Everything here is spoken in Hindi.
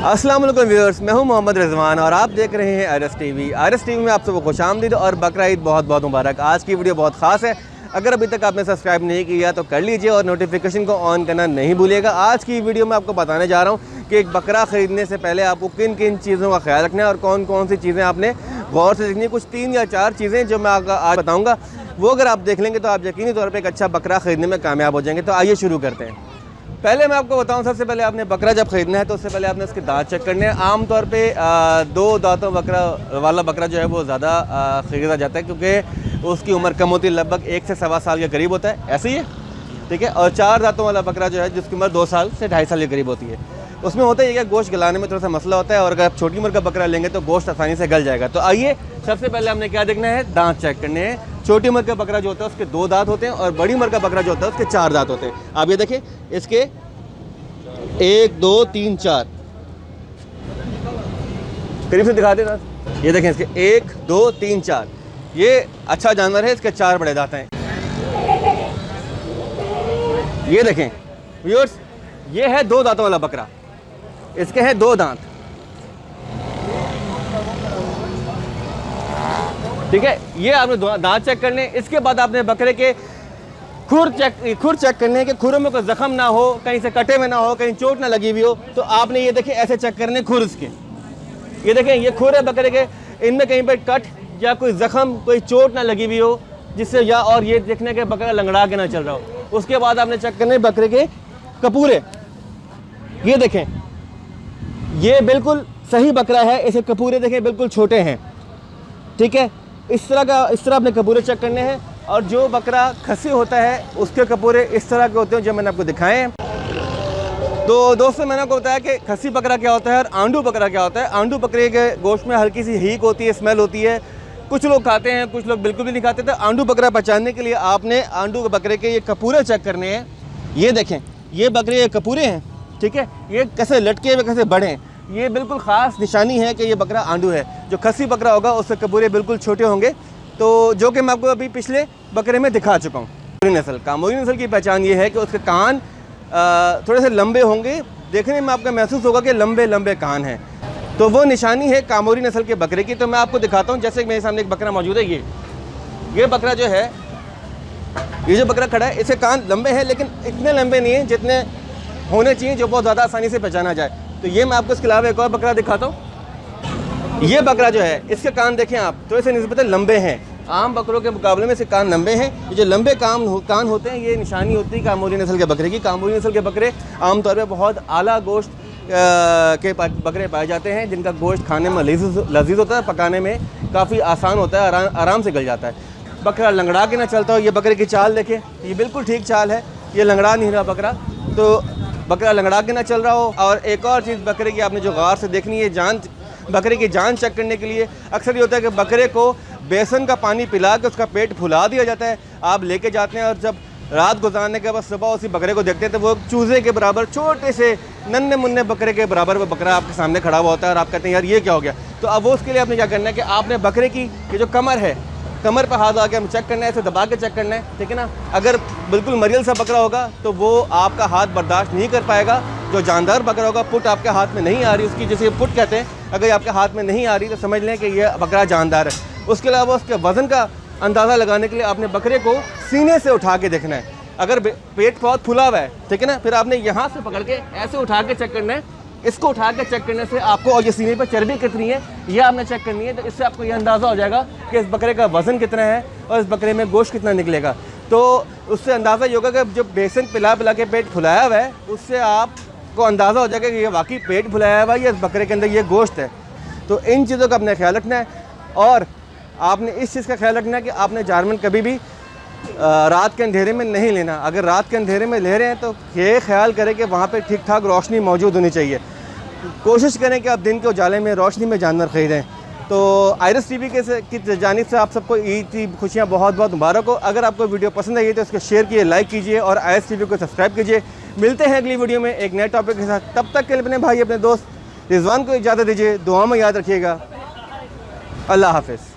अस्सलाम वालेकुम व्यूअर्स, मैं हूं मोहम्मद रिजवान और आप देख रहे हैं आरएस टीवी। आरएस टीवी में आप सबको खुशामदीद और बकरा ईद बहुत बहुत मुबारक। आज की वीडियो बहुत ख़ास है। अगर अभी तक आपने सब्सक्राइब नहीं किया तो कर लीजिए और नोटिफिकेशन को ऑन करना नहीं भूलिएगा। आज की वीडियो में आपको बताने जा रहा हूँ कि एक बकरा ख़रीदने से पहले आपको किन किन चीज़ों का ख्याल रखना है और कौन कौन सी चीज़ें आपने गौर से देखनी है। कुछ 3 या 4 चीज़ें जो मैं आपको आज बताऊँगा, वो अगर आप देख लेंगे तो आप यकीनी तौर पर एक अच्छा बकरा ख़रीदने में कामयाब हो जाएंगे। तो आइए शुरू करते हैं। पहले मैं आपको बताऊं, सबसे पहले आपने बकरा जब ख़रीदना है तो उससे पहले आपने उसके दांत चेक करने हैं। आमतौर पे 2 दांतों वाला बकरा जो है वो ज़्यादा ख़रीदा जाता है क्योंकि उसकी उम्र कम होती है, लगभग 1 से सवा साल के करीब होता है, ऐसे ही है, ठीक है। और 4 दांतों वाला बकरा जो है जिसकी उम्र 2 साल से 2.5 साल के करीब होती है, उसमें होता है कि गोश्त गलाने में थोड़ा सा मसला होता है और अगर आप छोटी उम्र का बकरा लेंगे तो गोश्त आसानी से गल जाएगा। तो आइए सबसे पहले हमने क्या देखना है, दांत चेक करने हैं। छोटी उम्र का बकरा जो होता है उसके 2 दांत होते हैं और बड़ी उम्र का बकरा जो होता है उसके 4 दांत होते हैं। आप ये देखिए, इसके 1 2 3 4 करीब से दिखा देना। ये देखें, इसके 1 2 3 4, ये अच्छा जानवर है, इसके 4 बड़े दांत हैं। ये देखें व्यूअर्स, ये है 2 दांतों वाला बकरा, इसके हैं 2 दांत, ठीक है। ये आपने दांत चेक करने। इसके बाद आपने बकरे के खुर चेक करने हैं कि खुरों में कोई जख्म ना हो, कहीं से कटे में ना हो, कहीं चोट ना लगी हुई हो। तो आपने ये देखें ऐसे चेक करने खुर इसके, ये देखें ये खुर है बकरे के, इनमें कहीं पर कट या कोई जख्म, कोई चोट ना लगी हुई हो जिससे, या और ये देखने के बकरा लंगड़ा के ना चल रहा हो। उसके बाद आपने चेक करने बकरे के कपूरे। ये देखें, ये बिल्कुल सही बकरा है, इसे कपूरे देखें बिल्कुल छोटे हैं, ठीक है। इस तरह अपने कपूरे चेक करने हैं। और जो बकरा खसी होता है उसके कपूरे इस तरह के होते हैं जो मैंने आपको दिखाए हैं। तो दोस्तों, मैंने आपको बताया कि खसी बकरा क्या होता है और आंडू बकरा क्या होता है। आंडू बकरे के गोश्त में हल्की सी हीक होती है, स्मेल होती है, कुछ लोग खाते हैं, कुछ लोग बिल्कुल भी नहीं खाते। तो आंडू बकरा पहचानने के लिए आपने आंडू बकरे के ये कपूरे चेक करने हैं। ये देखें, ये बकरे ये कपूरे हैं, ठीक है। ये कैसे लटके हुए, कैसे बड़े हैं, ये बिल्कुल ख़ास निशानी है कि ये बकरा आंडू है। जो खसी बकरा होगा उसके कपूरे बिल्कुल छोटे होंगे, तो जो कि मैं आपको अभी पिछले बकरे में दिखा चुका हूँ। कामोरी नस्ल की पहचान ये है कि उसके कान थोड़े से लंबे होंगे, देखने में आपका महसूस होगा कि लंबे लंबे कान हैं, तो वो निशानी है कामोरी नस्ल के बकरे की। तो मैं आपको दिखाता हूँ, जैसे मेरे सामने एक बकरा मौजूद है, ये बकरा जो है, ये जो बकरा खड़ा है, इसके कान लंबे हैं लेकिन इतने लंबे नहीं हैं जितने होने चाहिए जो बहुत ज़्यादा आसानी से पहचाना जाए। तो ये मैं आपको इसके अलावा एक और बकरा दिखाता हूँ। ये बकरा जो है, इसके कान देखें आप, तो इसे निस्बतन लंबे हैं, आम बकरों के मुकाबले में इसके कान लंबे हैं। ये जो लंबे कान होते हैं, ये निशानी होती है कामोरी नस्ल के बकरे की। कामोरी नस्ल के बकरे आमतौर पर बहुत आला गोश्त के बकरे पाए जाते हैं जिनका गोश्त खाने में लजीज होता है, पकाने में काफ़ी आसान होता है, आराम से गल जाता है। बकरा लंगड़ा के ना चलता हो। ये बकरे की चाल देखें, ये बिल्कुल ठीक चाल है, ये लंगड़ा नहीं रहा बकरा, तो बकरा लंगड़ा के ना चल रहा हो। और एक और चीज़ बकरे की आपने जो गौर से देखनी है, बकरे की जान चेक करने के लिए अक्सर ये होता है कि बकरे को बेसन का पानी पिला के उसका पेट फुला दिया जाता है। आप लेके जाते हैं और जब रात गुजारने के बाद सुबह उसी बकरे को देखते हैं तो वो चूज़े के बराबर, छोटे से नन्हे मुन्ने बकरे के बराबर वो बकरा आपके सामने खड़ा हुआ होता है और आप कहते हैं यार ये क्या हो गया। तो अब वो उसके लिए आपने क्या करना है कि आपने बकरे की ये जो कमर है, कमर पर हाथ आके हम चेक करना है, इसे दबा के चेक करना है, ठीक है ना। अगर बिल्कुल मरियल सा बकरा होगा तो वो आपका हाथ बर्दाश्त नहीं कर पाएगा। जो जानदार बकरा होगा, पुट आपके हाथ में नहीं आ रही, उसकी जैसे पुट कहते हैं, अगर आपके हाथ में नहीं आ रही तो समझ लें कि यह बकरा जानदार है। उसके अलावा उसके वज़न का अंदाज़ा लगाने के लिए आपने बकरे को सीने से उठा के देखना है। अगर पेट बहुत फुला हुआ है, ठीक है ना, फिर आपने यहाँ से पकड़ के ऐसे उठा के चेक करना है। इसको उठा के चेक करने से आपको, और ये सीने पर चर्बी कितनी है ये आपने चेक करनी है, तो इससे आपको ये अंदाज़ा हो जाएगा कि इस बकरे का वज़न कितना है और इस बकरे में गोश्त कितना निकलेगा। तो उससे अंदाज़ा ये होगा कि जो बेसन पिला के पेट फुलाया हुआ है, उससे आपको अंदाज़ा हो जाएगा कि ये वाकई पेट फुलाया हुआ है या इस बकरे के अंदर ये गोश्त है। तो इन चीज़ों का अपने ख्याल रखना है। और आपने इस चीज़ का ख्याल रखना है कि आपने जारमन कभी भी रात के अंधेरे में नहीं लेना। अगर रात के अंधेरे में ले रहे हैं तो ये ख्याल करें कि वहाँ पे ठीक ठाक रोशनी मौजूद होनी चाहिए। कोशिश करें कि आप दिन के उजाले में रोशनी में जानवर ख़रीदें। तो आरएस टीवी की जानिब से आप सबको ईद की खुशियाँ बहुत बहुत मुबारक हो। अगर आपको वीडियो पसंद आई तो इसको शेयर कीजिए, लाइक कीजिए और आरएस टीवी को सब्सक्राइब कीजिए। मिलते हैं अगली वीडियो में एक नए टॉपिक के साथ। तब तक के लिए अपने भाई, अपने दोस्त रिजवान को इजाज़त दीजिए। दुआ में याद रखिएगा। अल्लाह हाफ़िज़।